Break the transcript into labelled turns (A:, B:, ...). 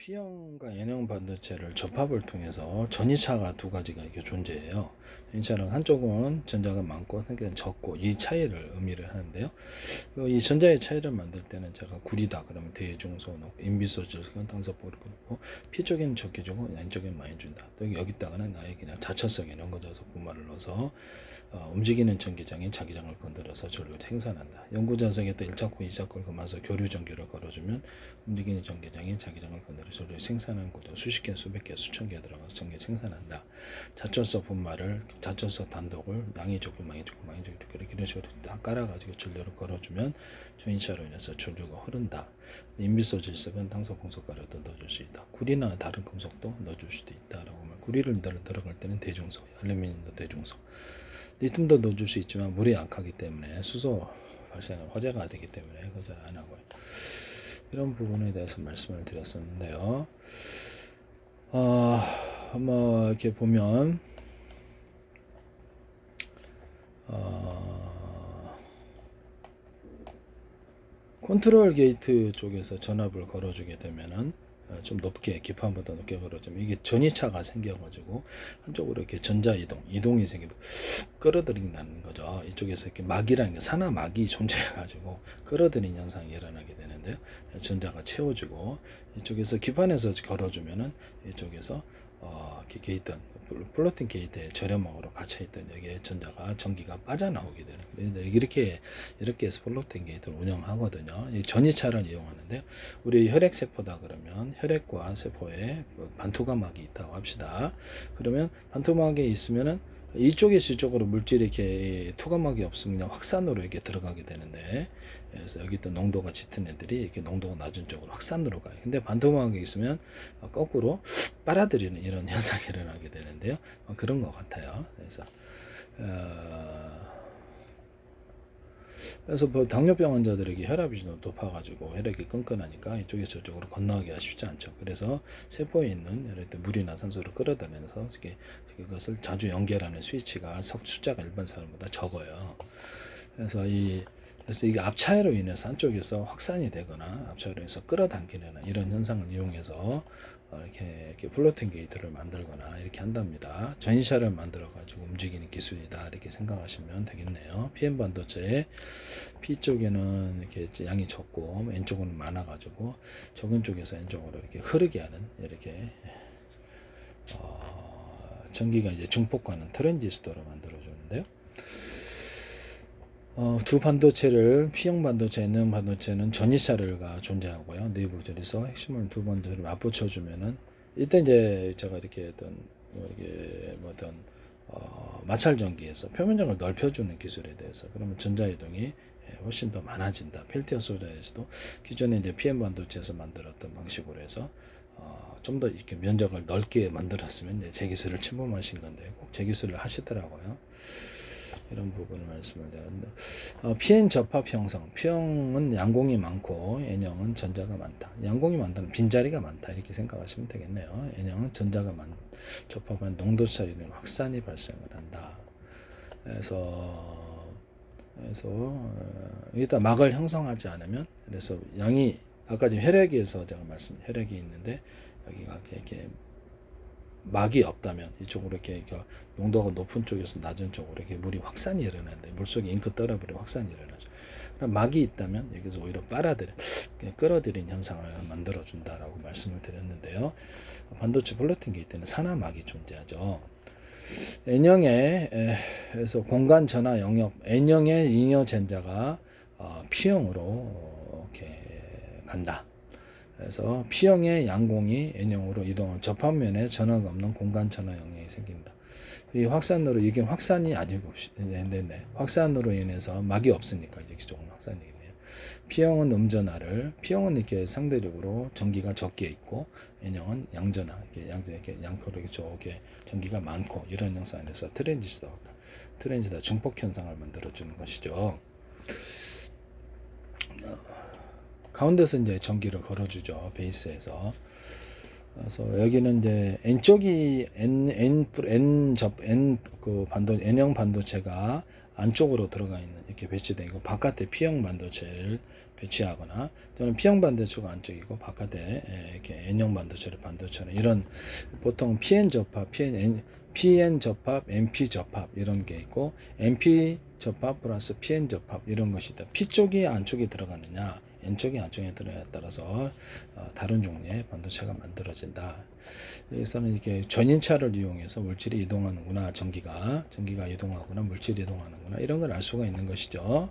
A: P형과 N형 반도체를 접합을 통해서 전이차가 두 가지가 이렇게 존재해요. 전이차는 한쪽은 전자가 많고 한쪽은 적고 이 차이를 의미를 하는데요. 이 전자의 차이를 만들 때는 제가 구리다 그러면 대중소 놓고 인비소질 탄소포를 놓고 P 쪽에는 적게 주고 N 쪽에는 많이 준다. 또 여기다가는 나의 그냥 자철성에 연고자소 분말을 넣어서 움직이는 전기장이 자기장을 건드려서 전류를 생산한다. 연구자석에 또 1차코, 2차코를 감아서 교류 전기를 걸어주면 움직이는 전기장이 자기장을 건드려 전류를 생산하는 구조. 수십 개, 수백 개, 수천 개 들어가서 전기 생산한다. 자철서 분말을 자철서 단독을 양이 좋고 많이 좋고 많이 좋고 이런 식으로 딱 깔아가지고 전류를 걸어주면 전이차로 인해서 전류가 흐른다. 인비소 질석은 탄소 공석가루도 넣어줄 수 있다. 구리나 다른 금속도 넣어줄 수도 있다라고 하면 구리를 들어갈 때는 대중소, 알루미늄도 대중소. 리튬도 넣어줄 수 있지만 물이 약하기 때문에 수소 발생은 화재가 되기 때문에 그거 잘 안 하고요. 이런 부분에 대해서 말씀을 드렸었는데요. 뭐 이렇게 보면 컨트롤 게이트 쪽에서 전압을 걸어주게 되면은 좀 높게 기판보다 높게 걸어주면 이게 전이차가 생겨가지고 한쪽으로 이렇게 전자 이동이 생기고 끌어들인다는 거죠. 이쪽에서 이렇게 막이라는 게 산화막이 존재해가지고 끌어들인 현상이 일어나게 되는데요. 전자가 채워지고 이쪽에서 기판에서 걸어주면은 이쪽에서 게이트 플로팅 게이트에 저렴하고 갇혀있던 여기에 전기가 빠져나오게 되는 이렇게 해서 플로팅 게이트를 운영하거든요. 이 전이차를 이용하는데요. 우리 혈액세포다 그러면 혈액과 세포에 반투과막이 있다고 합시다. 그러면 반투막에 있으면은 이쪽에서 이쪽으로 물질이 이렇게 투과막이 없으면 그냥 확산으로 이렇게 들어가게 되는데, 그래서 여기 있던 농도가 짙은 애들이 이렇게 농도가 낮은 쪽으로 확산으로 가요. 근데 반투막이 있으면 거꾸로 빨아들이는 이런 현상이 일어나게 되는데요. 그런 것 같아요. 그래서 뭐 당뇨병 환자들에게 혈압이 좀 높아가지고 혈액이 끈끈하니까 이쪽에서 저쪽으로 건너가기가 쉽지 않죠. 그래서 세포에 있는 예를 들어 물이나 산소를 끌어다니면서 그것을 자주 연결하는 스위치가 숫자가 일반 사람보다 적어요. 그래서 이게 압차로 인해서 한쪽에서 확산이 되거나 압차로 인해서 끌어당기는 이런 현상을 이용해서 이렇게 플로팅 게이트를 만들거나 이렇게 한답니다. 전이차를 만들어 가지고 움직이는 기술이다 이렇게 생각하시면 되겠네요. PM 반도체의 P 쪽에는 이렇게 양이 적고 N 쪽은 많아 가지고 적은 쪽에서 N 쪽으로 이렇게 흐르게 하는 이렇게 전기가 이제 증폭하는 트랜지스터로 만들어 주는데요. 두 반도체를 P형 반도체, N형 반도체는 전이차가 존재하고요. 내부 절에서 핵심을 두 반도체를 맞붙여 주면은 이때 이제 제가 이렇게 마찰 전기에서 표면적을 넓혀주는 기술에 대해서 그러면 전자 이동이 훨씬 더 많아진다. 펠티어 소자에서도 기존에 이제 PM 반도체에서 만들었던 방식으로 해서 좀 더 이렇게 면적을 넓게 만들었으면 이제 제 기술을 침범하신 건데 꼭 제 기술을 하시더라고요. 이런 부분을 말씀을 드렸는데 PN 접합 형성, P형은 양공이 많고 N형은 전자가 많다. 양공이 많다는 빈자리가 많다 이렇게 생각하시면 되겠네요. N형은 전자가 접합한 농도 차이는 확산이 발생을 한다. 그래서 여기다 막을 형성하지 않으면 그래서 양이 아까 지금 혈액에서 제가 혈액이 있는데 여기가 이렇게 막이 없다면 이쪽으로 이렇게 농도가 높은 쪽에서 낮은 쪽으로 이렇게 물이 확산이 일어나는데 물속에 잉크 떨어버리면 확산이 일어나죠. 그럼 막이 있다면 여기서 오히려 끌어들인 현상을 만들어 준다라고 말씀을 드렸는데요. 반도체 플로팅 게이트는 산화막이 존재하죠. N형에서 공간 전화 영역 N형의 잉여 젠자가 P형으로 이렇게 간다. 그래서 P형의 양공이 N형으로 이동한 접합면에 전화가 없는 공간 전화 영역이 생긴다. 이 확산으로 이게 확산이 아니고 확산으로 인해서 막이 없으니까 이제 조금 확산이 되네요. P형은 P형은 이렇게 상대적으로 전기가 적게 있고 N형은 양전화 이렇게 양코로 이렇게 전기가 많고 이런 형상에서 트랜지스터 증폭 현상을 만들어 주는 것이죠. 가운데서 이제 전기를 걸어주죠. 베이스에서. 그래서 여기는 이제 N쪽이 N형 반도체가 안쪽으로 들어가 있는 이렇게 배치된 거 바깥에 P형 반도체를 배치하거나 또는 P형 반도체가 안쪽이고 바깥에 이렇게 N형 반도체는 이런 보통 PN 접합, PN 접합, NP 접합 이런 게 있고 NP 접합 플러스 PN 접합 이런 것이 있다. P 쪽이 안쪽에 들어가느냐 N 쪽이 안쪽에 들어가느냐에 따라서 다른 종류의 반도체가 만들어진다. 여기서는 이렇게 전인차를 이용해서 물질이 이동하는구나, 전기가 이동하거나 물질이 이동하는구나 이런 걸 알 수가 있는 것이죠.